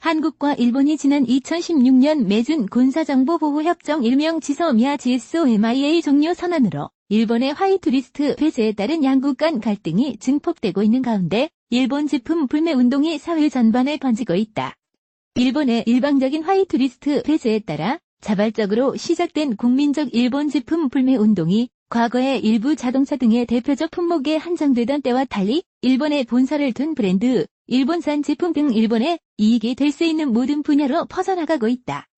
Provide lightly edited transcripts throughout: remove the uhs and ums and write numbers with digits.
한국과 일본이 지난 2016년 맺은 군사정보보호협정 일명 지소미아 GSOMIA 종료 선언으로 일본의 화이트리스트 폐쇄에 따른 양국 간 갈등이 증폭되고 있는 가운데 일본 제품 불매 운동이 사회 전반에 번지고 있다. 일본의 일방적인 화이트리스트 폐쇄에 따라 자발적으로 시작된 국민적 일본 제품 불매 운동이 과거에 일부 자동차 등의 대표적 품목에 한정되던 때와 달리 일본에 본사를 둔 브랜드, 일본산 제품 등 일본에 이익이 될 수 있는 모든 분야로 퍼져나가고 있다.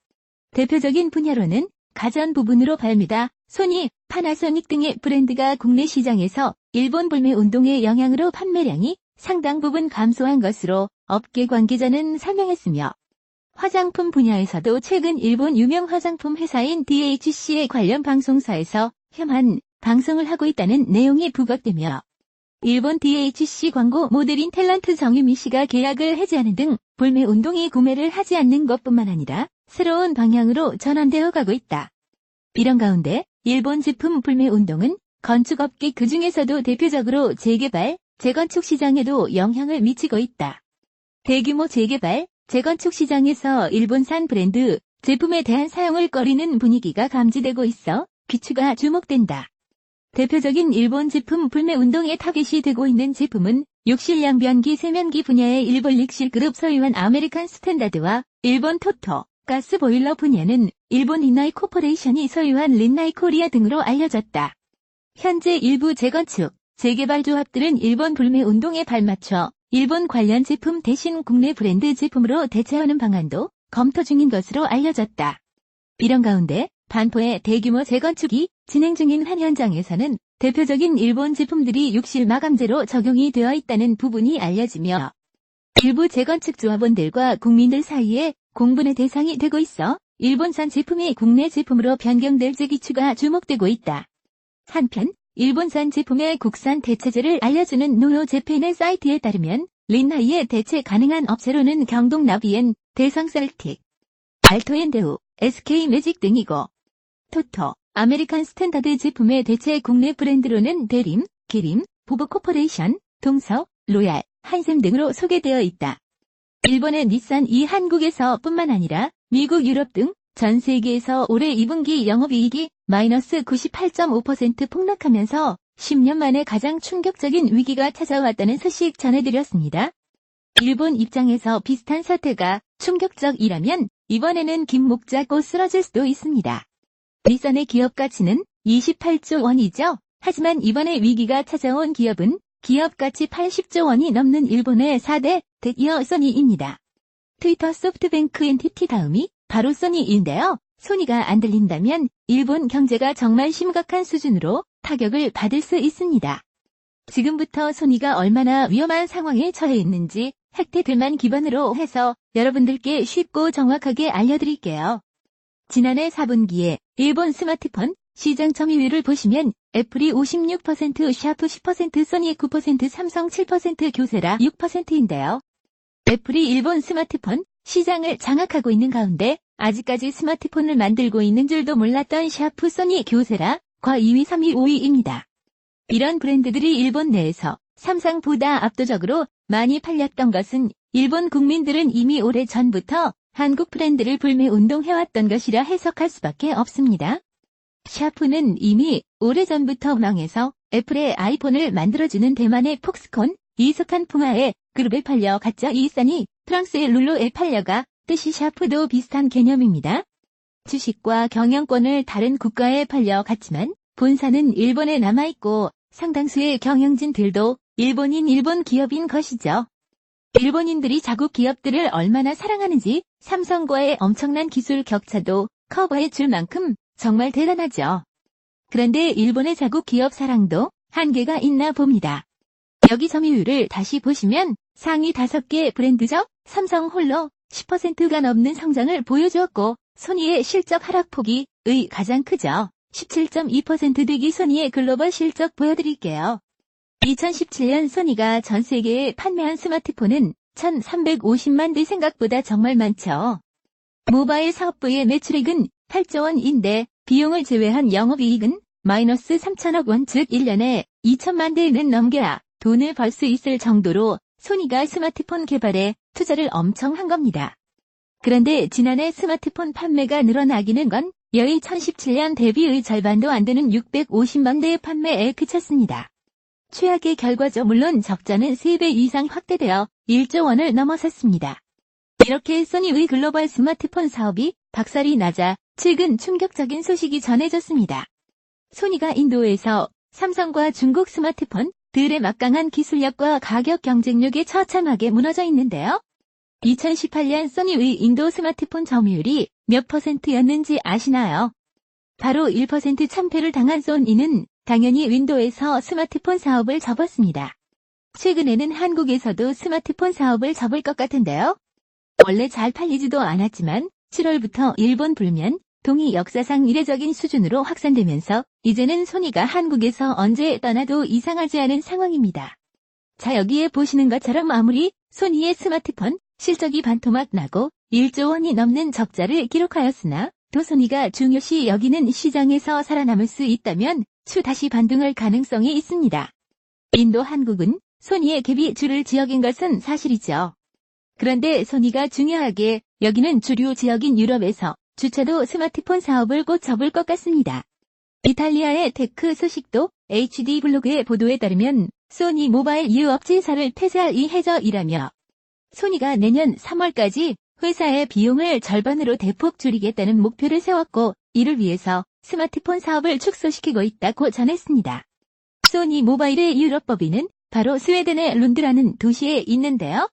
대표적인 분야로는 가전 부분으로 발미다, 소니, 파나소닉 등의 브랜드가 국내 시장에서 일본 불매 운동의 영향으로 판매량이 상당 부분 감소한 것으로 업계 관계자는 설명했으며 화장품 분야에서도 최근 일본 유명 화장품 회사인 DHC의 관련 방송사에서 혐한 방송을 하고 있다는 내용이 부각되며 일본 DHC 광고 모델인 탤런트 정유미 씨가 계약을 해지하는 등 불매 운동이 구매를 하지 않는 것뿐만 아니라 새로운 방향으로 전환되어 가고 있다. 이런 가운데 일본 제품 불매 운동은 건축업계 그중에서도 대표적으로 재개발, 재건축 시장에도 영향을 미치고 있다. 대규모 재개발, 재건축 시장에서 일본산 브랜드, 제품에 대한 사용을 꺼리는 분위기가 감지되고 있어 귀추가 주목된다. 대표적인 일본 제품 불매 운동에 타겟이 되고 있는 제품은 욕실 양변기 세면기 분야의 일본 릭실그룹 소유한 아메리칸 스탠다드와 일본 토토, 가스보일러 분야는 일본 린나이 코퍼레이션이 소유한 린나이 코리아 등으로 알려졌다. 현재 일부 재건축, 재개발 조합들은 일본 불매 운동에 발맞춰 일본 관련 제품 대신 국내 브랜드 제품으로 대체하는 방안도 검토 중인 것으로 알려졌다. 이런 가운데 반포의 대규모 재건축이 진행 중인 한 현장에서는 대표적인 일본 제품들이 욕실 마감재로 적용이 되어 있다는 부분이 알려지며 일부 재건축 조합원들과 국민들 사이에 공분의 대상이 되고 있어 일본산 제품이 국내 제품으로 변경될 기추가 주목되고 있다. 한편 일본산 제품의 국산 대체제를 알려주는 노요 재팬의 사이트에 따르면 린나이의 대체 가능한 업체로는 경동 나비엔, 대성셀틱, 알토앤데우, SK매직 등이고 토토, 아메리칸 스탠다드 제품의 대체 국내 브랜드로는 대림, 기림, 보브코퍼레이션, 동서, 로얄, 한샘 등으로 소개되어 있다. 일본의 닛산이 한국에서 뿐만 아니라 미국, 유럽 등 전 세계에서 올해 2분기 영업이익이 마이너스 98.5% 폭락하면서 10년 만에 가장 충격적인 위기가 찾아왔다는 소식 전해드렸습니다. 일본 입장에서 비슷한 사태가 충격적이라면 이번에는 긴 목 잡고 쓰러질 수도 있습니다. 닛산의 기업 가치는 28조 원이죠. 하지만 이번에 위기가 찾아온 기업은 기업 가치 80조 원이 넘는 일본의 4대 대기업 소니입니다. 트위터 소프트뱅크 엔티티 다음이 바로 소니인데요. 소니가 안 들린다면 일본 경제가 정말 심각한 수준으로 타격을 받을 수 있습니다. 지금부터 소니가 얼마나 위험한 상황에 처해 있는지 팩트들만 기반으로 해서 여러분들께 쉽고 정확하게 알려드릴게요. 지난해 4분기에 일본 스마트폰 시장 점유율을 보시면 애플이 56%, 샤프 10%, 소니 9%, 삼성 7%, 교세라 6%인데요. 애플이 일본 스마트폰 시장을 장악하고 있는 가운데 아직까지 스마트폰을 만들고 있는 줄도 몰랐던 샤프, 소니, 교세라 과 2위, 3위, 5위입니다. 이런 브랜드들이 일본 내에서 삼성보다 압도적으로 많이 팔렸던 것은 일본 국민들은 이미 오래 전부터 한국 브랜드를 불매 운동해왔던 것이라 해석할 수밖에 없습니다. 샤프는 이미 오래전부터 망해서 애플의 아이폰을 만들어주는 대만의 폭스콘, 이석한 푸마의 그룹에 팔려갔죠. 이산이 프랑스의 룰루에 팔려가 뜻이 샤프도 비슷한 개념입니다. 주식과 경영권을 다른 국가에 팔려갔지만 본사는 일본에 남아있고 상당수의 경영진들도 일본 기업인 것이죠. 일본인들이 자국 기업들을 얼마나 사랑하는지 삼성과의 엄청난 기술 격차도 커버해 줄 만큼 정말 대단하죠. 그런데 일본의 자국 기업 사랑도 한계가 있나 봅니다. 여기 점유율을 다시 보시면 상위 5개 브랜드죠. 삼성 홀로 10%가 넘는 성장을 보여주었고 소니의 실적 하락폭이 가장 크죠. 17.2% 되기 소니의 글로벌 실적 보여드릴게요. 2017년 소니가 전 세계에 판매한 스마트폰은 1,350만 대 생각보다 정말 많죠. 모바일 사업부의 매출액은 8조 원인데 비용을 제외한 영업이익은 마이너스 3천억 원, 즉 1년에 2천만 대는 넘겨야 돈을 벌 수 있을 정도로 소니가 스마트폰 개발에 투자를 엄청 한 겁니다. 그런데 지난해 스마트폰 판매가 늘어나기는 건 여의 2017년 대비의 절반도 안 되는 650만 대의 판매에 그쳤습니다. 최악의 결과죠. 물론 적자는 3배 이상 확대되어 1조 원을 넘어섰습니다. 이렇게 소니의 글로벌 스마트폰 사업이 박살이 나자 최근 충격적인 소식이 전해졌습니다. 소니가 인도에서 삼성과 중국 스마트폰들의 막강한 기술력과 가격 경쟁력에 처참하게 무너져 있는데요. 2018년 소니의 인도 스마트폰 점유율이 몇 %였는지 아시나요? 바로 1% 참패를 당한 소니는 당연히 윈도에서 스마트폰 사업을 접었습니다. 최근에는 한국에서도 스마트폰 사업을 접을 것 같은데요. 원래 잘 팔리지도 않았지만 7월부터 일본 불면 동이 역사상 이례적인 수준으로 확산되면서 이제는 소니가 한국에서 언제 떠나도 이상하지 않은 상황입니다. 자, 여기에 보시는 것처럼 아무리 소니의 스마트폰 실적이 반토막 나고 1조 원이 넘는 적자를 기록하였으나 또 소니가 중요시 여기는 시장에서 살아남을 수 있다면 추 다시 반등할 가능성이 있습니다. 인도 한국은 소니의 갭이 줄을 지역인 것은 사실이죠. 그런데 소니가 중요하게 여기는 주류 지역인 유럽에서 주차도 스마트폰 사업을 곧 접을 것 같습니다. 이탈리아의 테크 소식도 HD 블로그의 보도에 따르면 소니 모바일 유업체사를 폐쇄할 이 해저이라며 소니가 내년 3월까지 회사의 비용을 절반으로 대폭 줄이겠다는 목표를 세웠고 이를 위해서 스마트폰 사업을 축소시키고 있다고 전했습니다. 소니 모바일의 유럽 법인은 바로 스웨덴의 룬드라는 도시에 있는데요.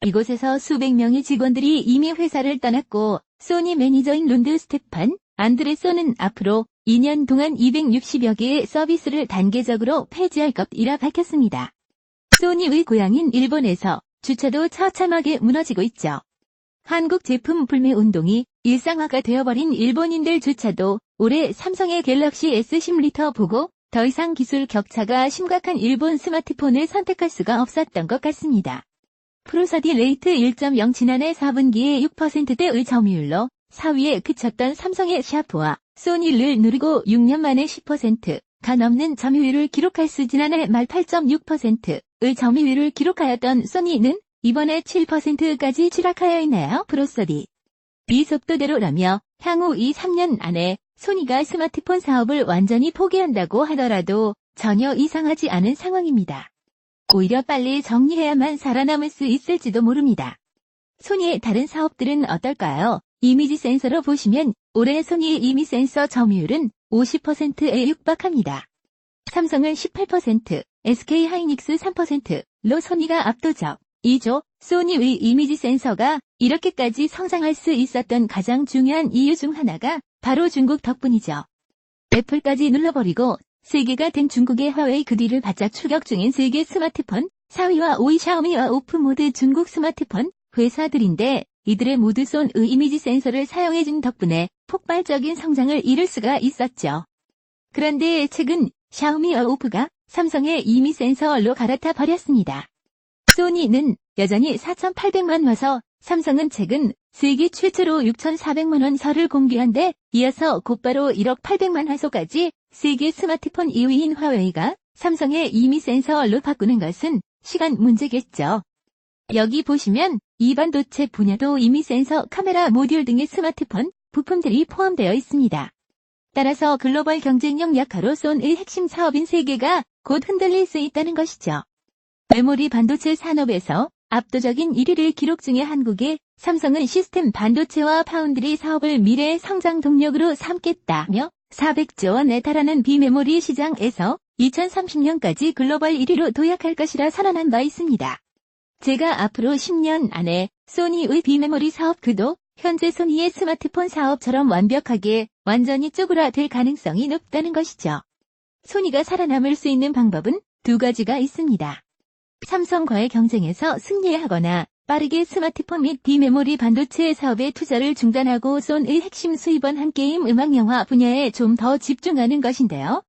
이곳에서 수백 명의 직원들이 이미 회사를 떠났고 소니 매니저인 룬드 스테판 안드레소는 앞으로 2년 동안 260여 개의 서비스를 단계적으로 폐지할 것이라 밝혔습니다. 소니의 고향인 일본에서 주차도 처참하게 무너지고 있죠. 한국 제품 불매 운동이 일상화가 되어버린 일본인들 주차도 올해 삼성의 갤럭시 S10 리터 보고 더 이상 기술 격차가 심각한 일본 스마트폰을 선택할 수가 없었던 것 같습니다. 프로서디 레이트 1.0 지난해 4분기에 6%대의 점유율로 4위에 그쳤던 삼성의 샤프와 소니를 누르고 6년 만에 10%가 넘는 점유율을 기록할 수 지난해 말 8.6%의 점유율을 기록하였던 소니는 이번에 7%까지 추락하여 있네요. 프로서디. 이 속도대로라며 향후 2-3년 안에 소니가 스마트폰 사업을 완전히 포기한다고 하더라도 전혀 이상하지 않은 상황입니다. 오히려 빨리 정리해야만 살아남을 수 있을지도 모릅니다. 소니의 다른 사업들은 어떨까요? 이미지 센서로 보시면 올해 소니의 이미지 센서 점유율은 50%에 육박합니다. 삼성은 18%, SK하이닉스 3%로 소니가 압도적. 2조, 소니의 이미지 센서가 이렇게까지 성장할 수 있었던 가장 중요한 이유 중 하나가 바로 중국 덕분이죠. 애플까지 눌러버리고 세계가 된 중국의 화웨이 그 뒤를 바짝 추격 중인 세계 스마트폰 4위와 5위 샤오미와 오프모드 중국 스마트폰 회사들인데 이들의 모두 손의 이미지 센서를 사용해준 덕분에 폭발적인 성장을 이룰 수가 있었죠. 그런데 최근 샤오미와 오프가 삼성의 이미지 센서로 갈아타 버렸습니다. 소니는 여전히 4,800만 화서, 삼성은 최근 세계 최초로 6,400만 원 설을 공개한 데 이어서 곧바로 1억 800만 화소까지 세계 스마트폰 2위인 화웨이가 삼성의 이미 센서로 바꾸는 것은 시간 문제겠죠. 여기 보시면 이 반도체 분야도 이미 센서, 카메라 모듈 등의 스마트폰 부품들이 포함되어 있습니다. 따라서 글로벌 경쟁력 약화로 소니의 핵심 사업인 세계가 곧 흔들릴 수 있다는 것이죠. 메모리 반도체 산업에서 압도적인 1위를 기록 중의 한국의 삼성은 시스템 반도체와 파운드리 사업을 미래의 성장 동력으로 삼겠다며 400조 원에 달하는 비메모리 시장에서 2030년까지 글로벌 1위로 도약할 것이라 선언한 바 있습니다. 제가 앞으로 10년 안에 소니의 비메모리 사업 구도 현재 소니의 스마트폰 사업처럼 완벽하게 완전히 쪼그라들 가능성이 높다는 것이죠. 소니가 살아남을 수 있는 방법은 두 가지가 있습니다. 삼성과의 경쟁에서 승리하거나 빠르게 스마트폰 및 비메모리 반도체 사업의 투자를 중단하고 소니의 핵심 수입원 한 게임 음악 영화 분야에 좀 더 집중하는 것인데요.